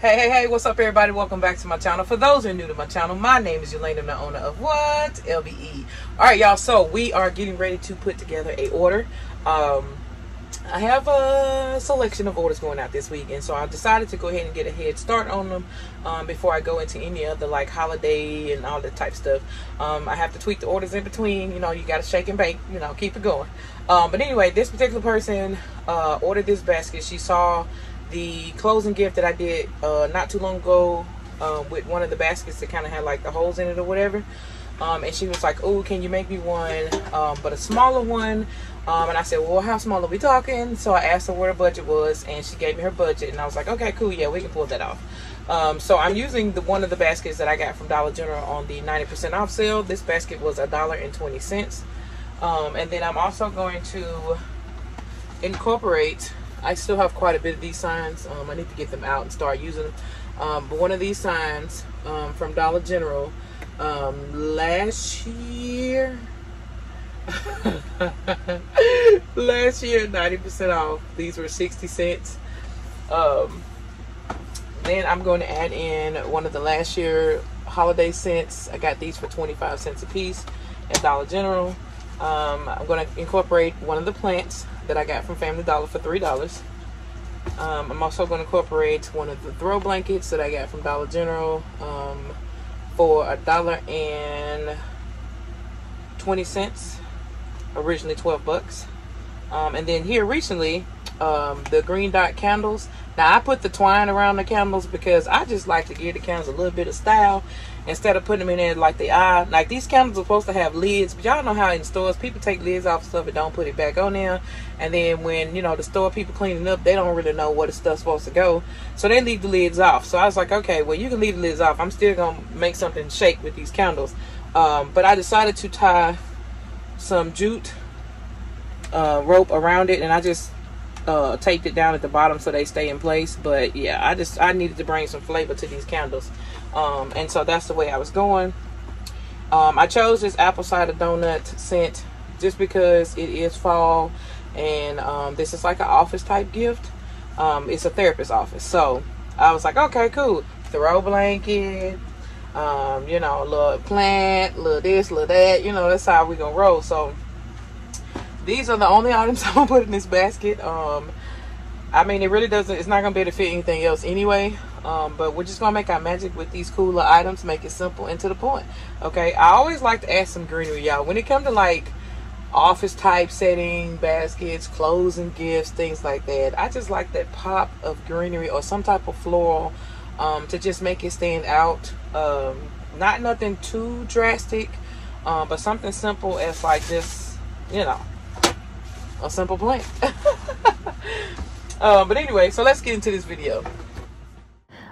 Hey, what's up, everybody? Welcome back to my channel. For those who are new to my channel, my name is Yelena, the owner of what? LBE. Alright, y'all, so we are getting ready to put together a order. I have a selection of orders going out this week, and so I decided to go ahead and get a head start on them before I go into any other like holiday and all that type stuff. I have to tweak the orders in between. You know, you got to shake and bake, you know, keep it going. But anyway, this particular person ordered this basket. She saw the closing gift that I did not too long ago with one of the baskets that kind of had like the holes in it or whatever. And she was like, oh, can you make me one, but a smaller one? And I said, well, how small are we talking? So I asked her what her budget was, and she gave me her budget. And I was like, okay, cool, yeah, we can pull that off. So I'm using one of the baskets that I got from Dollar General on the 90% off sale. This basket was $1.20. And then I'm also going to incorporate, I still have quite a bit of these signs. I need to get them out and start using them. But one of these signs from Dollar General last year, 90% off. These were 60 cents. Then I'm going to add in one of the last year holiday scents. I got these for 25 cents a piece at Dollar General. I'm going to incorporate one of the plants that I got from Family Dollar for $3. I'm also going to incorporate one of the throw blankets that I got from Dollar General for $1.20, originally 12 bucks. And then here recently, the green dot candles. Now I put the twine around the candles because I just like to give the candles a little bit of style instead of putting them in there like they are. Like, these candles are supposed to have lids, but y'all know how in stores people take lids off stuff and don't put it back on there. And then when, you know, the store people cleaning up, they don't really know where the stuff's supposed to go, so they leave the lids off. So I was like, okay, well, you can leave the lids off. I'm still gonna make something shake with these candles. But I decided to tie some jute rope around it, and I just taped it down at the bottom so they stay in place. But yeah, I needed to bring some flavor to these candles, and so that's the way I was going. I chose this apple cider donut scent just because it is fall, and this is like an office type gift. It's a therapist office, so I was like, okay, cool. Throw blanket, you know, a little plant, a little this, a little that, you know, that's how we gonna roll. So these are the only items I'm gonna put in this basket. I mean, it really doesn't, it's not gonna be able to fit anything else anyway. But we're just gonna make our magic with these cooler items, make it simple and to the point. Okay, I always like to add some greenery, y'all. When it comes to like office type setting, baskets, clothes and gifts, things like that, I just like that pop of greenery or some type of floral to just make it stand out. Not nothing too drastic, but something simple as like this, you know, a simple plant. But anyway, so let's get into this video.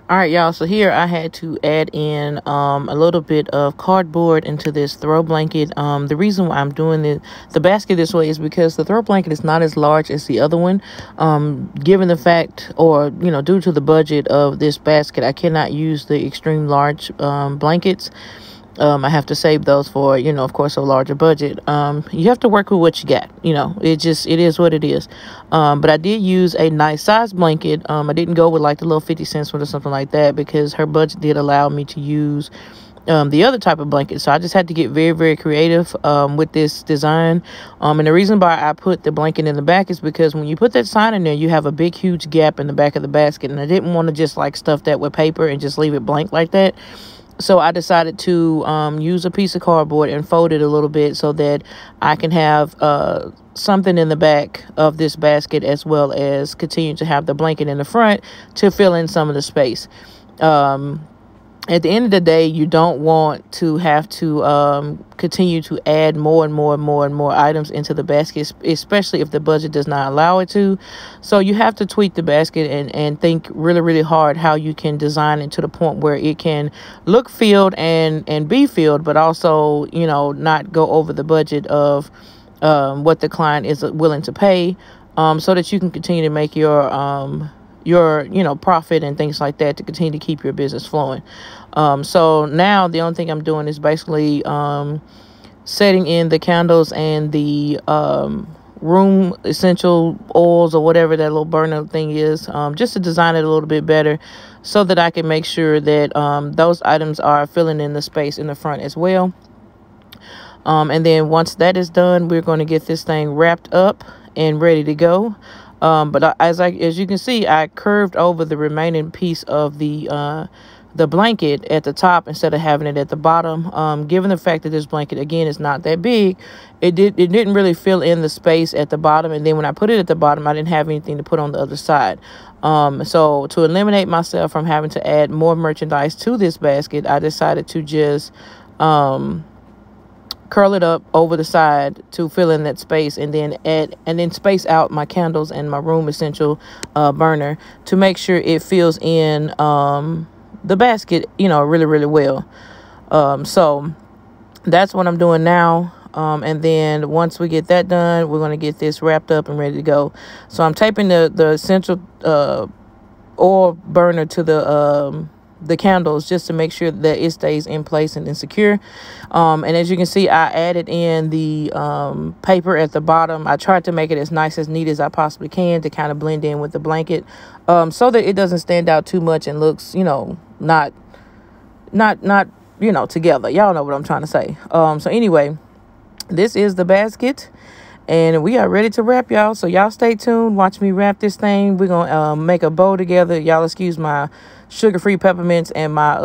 All right, y'all, so here I had to add in a little bit of cardboard into this throw blanket. The reason why I'm doing the basket this way is because the throw blanket is not as large as the other one. Given the fact, or, you know, due to the budget of this basket, I cannot use the extreme large blankets. I have to save those for, you know, of course, a larger budget. You have to work with what you got, you know, it is what it is. But I did use a nice size blanket. I didn't go with like the little 50 cents one or something like that because her budget did allow me to use the other type of blanket. So I just had to get very, very creative with this design. And the reason why I put the blanket in the back is because when you put that sign in there, you have a big, huge gap in the back of the basket. And I didn't want to just like stuff that with paper and just leave it blank like that. So I decided to use a piece of cardboard and fold it a little bit so that I can have something in the back of this basket, as well as continue to have the blanket in the front to fill in some of the space. At the end of the day, you don't want to have to continue to add more and more items into the basket, especially if the budget does not allow it to. So you have to tweak the basket and think really, really hard how you can design it to the point where it can look filled and be filled, but also, you know, not go over the budget of what the client is willing to pay, so that you can continue to make your you know, profit and things like that to continue to keep your business flowing. So now the only thing I'm doing is basically setting in the candles and the room essential oils or whatever that little burner thing is, just to design it a little bit better so that I can make sure that those items are filling in the space in the front as well. And then once that is done, we're going to get this thing wrapped up and ready to go. But as you can see, I curved over the remaining piece of the blanket at the top instead of having it at the bottom. Given the fact that this blanket again is not that big, it didn't really fill in the space at the bottom. And then when I put it at the bottom, I didn't have anything to put on the other side. So to eliminate myself from having to add more merchandise to this basket, I decided to just curl it up over the side to fill in that space, and then space out my candles and my room essential burner to make sure it fills in the basket, really, really well. So that's what I'm doing now. And then once we get that done, we're going to get this wrapped up and ready to go. So I'm taping the essential oil burner to the candles just to make sure that it stays in place and secure. And as you can see, I added in the paper at the bottom. I tried to make it as nice, as neat as I possibly can to kind of blend in with the blanket, so that it doesn't stand out too much and looks, not together. Y'all know what I'm trying to say. So anyway, this is the basket, and we are ready to wrap, y'all. So y'all stay tuned. Watch me wrap this thing. We're gonna make a bow together. Y'all excuse my sugar-free peppermints and my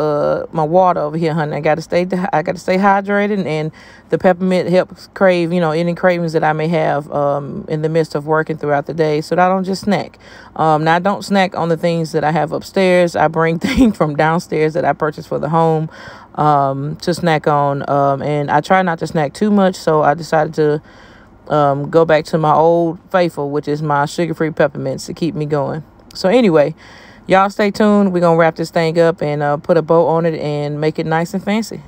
my water over here, honey. I gotta stay hydrated, and the peppermint helps crave, any cravings that I may have in the midst of working throughout the day, so that I don't just snack. Now I don't snack on the things that I have upstairs. I bring things from downstairs that I purchased for the home to snack on, and I try not to snack too much, so I decided to go back to my old faithful, which is my sugar-free peppermints, to keep me going. So anyway, y'all stay tuned. We're gonna wrap this thing up and put a bow on it and make it nice and fancy.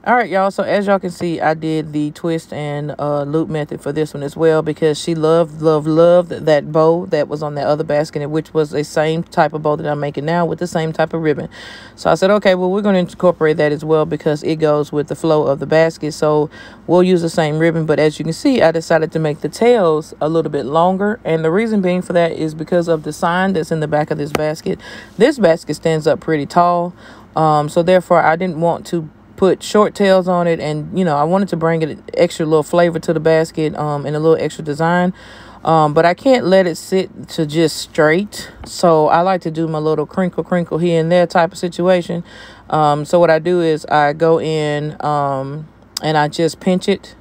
All right, y'all. So as y'all can see, I did the twist and loop method for this one as well, because she loved that bow that was on that other basket, which was the same type of bow that I'm making now with the same type of ribbon. So I said, okay, well, we're going to incorporate that as well because it goes with the flow of the basket. So we'll use the same ribbon. But as you can see, I decided to make the tails a little bit longer. And the reason being for that is because of the sign that's in the back of this basket. This basket stands up pretty tall. So therefore, I didn't want to put short tails on it, and I wanted to bring it extra little flavor to the basket and a little extra design, but I can't let it sit to just straight, so I like to do my little crinkle here and there type of situation. So what I do is I go in and I just pinch it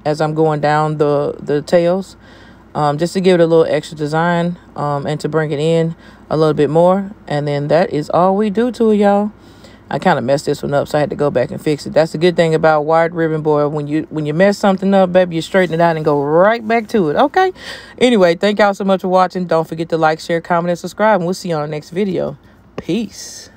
as I'm going down the tails, just to give it a little extra design, and to bring it in a little bit more. And then that is all we do to it, y'all. I kind of messed this one up, so I had to go back and fix it. That's the good thing about wired ribbon, boy. When you mess something up, baby, you straighten it out and go right back to it. Okay. Anyway, thank y'all so much for watching. Don't forget to like, share, comment, and subscribe, and we'll see you on the next video. Peace.